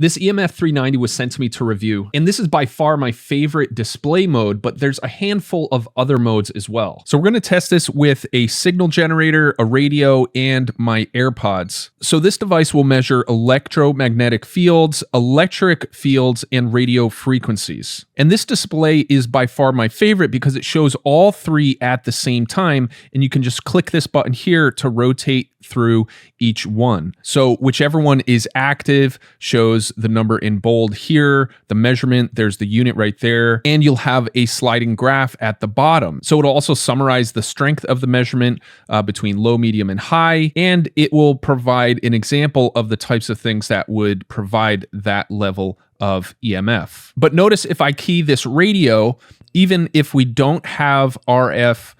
This EMF-390 was sent to me to review, and this is by far my favorite display mode, but there's a handful of other modes as well. So we're going to test this with a signal generator, a radio, and my AirPods. So this device will measure electromagnetic fields, electric fields, and radio frequencies. And this display is by far my favorite because it shows all three at the same time, and you can just click this button here to rotate through each one. So whichever one is active shows the number in bold here, the measurement, there's the unit right there, and you'll have a sliding graph at the bottom. So it'll also summarize the strength of the measurement between low, medium, and high, and it will provide an example of the types of things that would provide that level of EMF. But notice if I key this radio, even if we don't have RF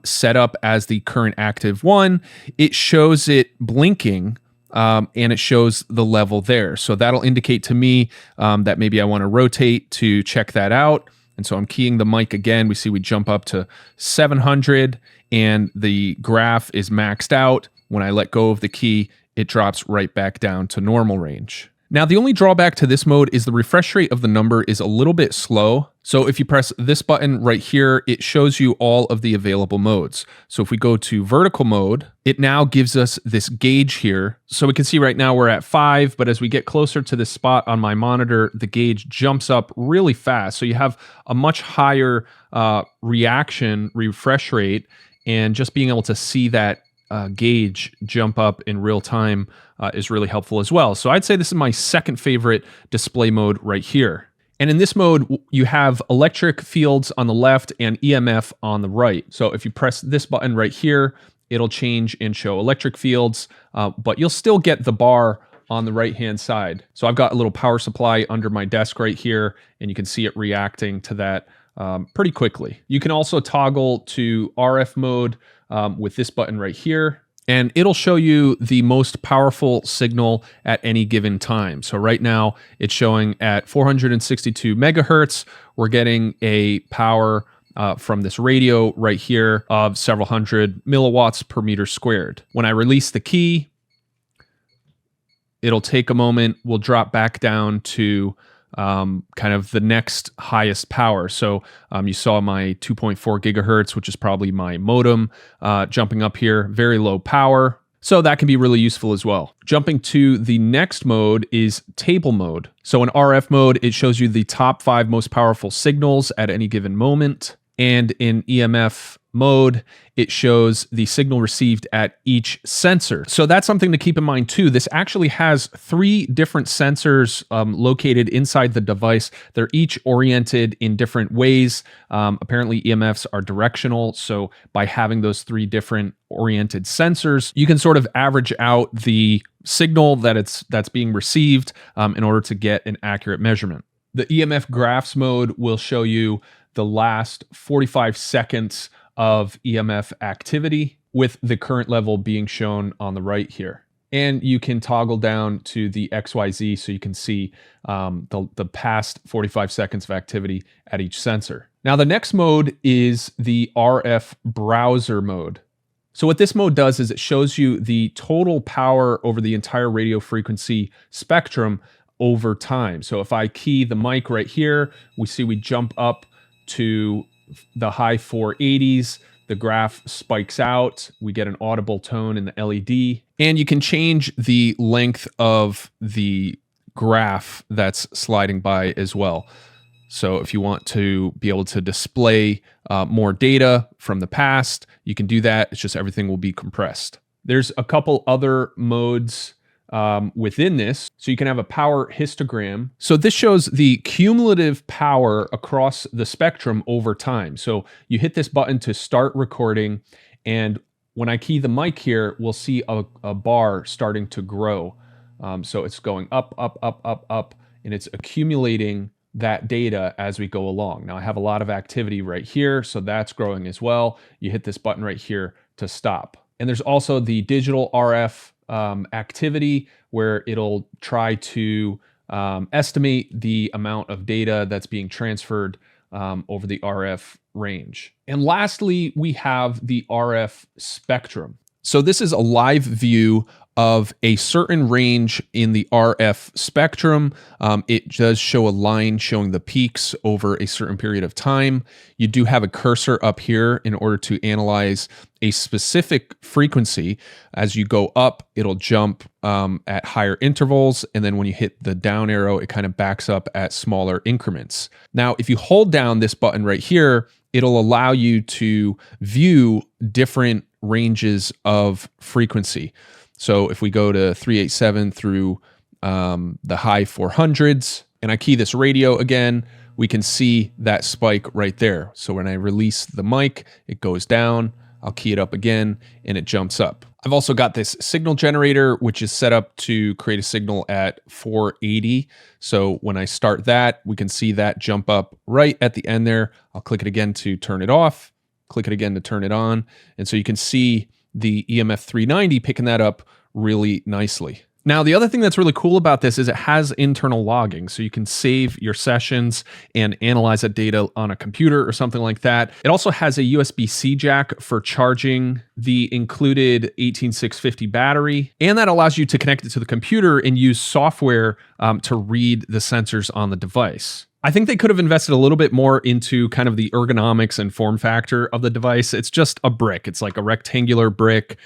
set up as the current active one, it shows it blinking and it shows the level there. So that'll indicate to me that maybe I want to rotate to check that out. And so I'm keying the mic again. We see we jump up to 700 and the graph is maxed out. When I let go of the key, it drops right back down to normal range. Now, the only drawback to this mode is the refresh rate of the number is a little bit slow. So if you press this button right here, it shows you all of the available modes. So if we go to vertical mode, it now gives us this gauge here. So we can see right now we're at 5, but as we get closer to this spot on my monitor, the gauge jumps up really fast. So you have a much higher reaction refresh rate, and just being able to see that gauge jump up in real time is really helpful as well. So I'd say this is my second favorite display mode right here. And in this mode, you have electric fields on the left and EMF on the right. So if you press this button right here, it'll change and show electric fields, but you'll still get the bar on the right-hand side. So I've got a little power supply under my desk right here, and you can see it reacting to that pretty quickly. You can also toggle to RF mode with this button right here, and it'll show you the most powerful signal at any given time. So right now it's showing at 462 megahertz. We're getting a power from this radio right here of several hundred milliwatts per meter squared. When I release the key, it'll take a moment. We'll drop back down to kind of the next highest power. So you saw my 2.4 gigahertz, which is probably my modem, jumping up here, very low power. So that can be really useful as well. Jumping to the next mode is table mode. So in RF mode, it shows you the top 5 most powerful signals at any given moment. And in EMF mode, it shows the signal received at each sensor. So that's something to keep in mind too. This actually has 3 different sensors located inside the device. They're each oriented in different ways. Apparently EMFs are directional. So by having those 3 different oriented sensors, you can sort of average out the signal that's being received in order to get an accurate measurement. The EMF graphs mode will show you the last 45 seconds of EMF activity, with the current level being shown on the right here. And you can toggle down to the XYZ so you can see the past 45 seconds of activity at each sensor. Now the next mode is the RF browser mode. So what this mode does is it shows you the total power over the entire radio frequency spectrum over time. So if I key the mic right here, we see we jump up to the high 480s, the graph spikes out, we get an audible tone in the LED, and you can change the length of the graph that's sliding by as well. So if you want to be able to display more data from the past, you can do that. It's just everything will be compressed. There's a couple other modes within this. So you can have a power histogram. So this shows the cumulative power across the spectrum over time. So you hit this button to start recording, and when I key the mic here, we'll see a bar starting to grow. So it's going up, up, up, up, up, and it's accumulating that data as we go along. Now I have a lot of activity right here, so that's growing as well. You hit this button right here to stop. And there's also the digital RF activity, where it'll try to estimate the amount of data that's being transferred over the RF range. And lastly, we have the RF spectrum. So this is a live view of a certain range in the RF spectrum. It does show a line showing the peaks over a certain period of time. You do have a cursor up here in order to analyze a specific frequency. As you go up, it'll jump at higher intervals, and then when you hit the down arrow, it kind of backs up at smaller increments. Now, if you hold down this button right here, it'll allow you to view different ranges of frequency. So if we go to 387 through the high 400s, and I key this radio again, we can see that spike right there. So when I release the mic, it goes down. I'll key it up again, and it jumps up. I've also got this signal generator, which is set up to create a signal at 480. So when I start that, we can see that jump up right at the end there. I'll click it again to turn it off, click it again to turn it on. And so you can see the EMF-390 picking that up really nicely. Now, the other thing that's really cool about this is it has internal logging, so you can save your sessions and analyze that data on a computer or something like that. It also has a USB-C jack for charging the included 18650 battery, and that allows you to connect it to the computer and use software to read the sensors on the device. I think they could have invested a little bit more into kind of the ergonomics and form factor of the device. It's just a brick. It's like a rectangular brick.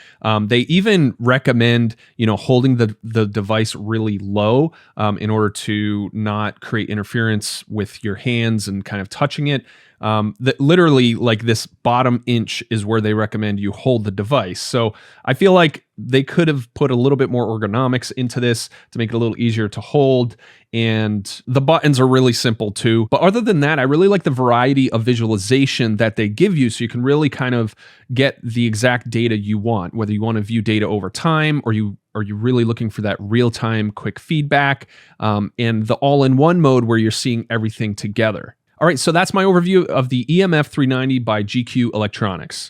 They even recommend, holding the device really low in order to not create interference with your hands and kind of touching it. That literally, like, this bottom inch is where they recommend you hold the device. So I feel like they could have put a little bit more ergonomics into this to make it a little easier to hold. And the buttons are really simple too. But other than that, I really like the variety of visualization that they give you, so you can really kind of get the exact data you want, whether you want to view data over time or are you really looking for that real-time quick feedback, and the all-in-one mode where you're seeing everything together. All right, so that's my overview of the EMF-390 by GQ Electronics.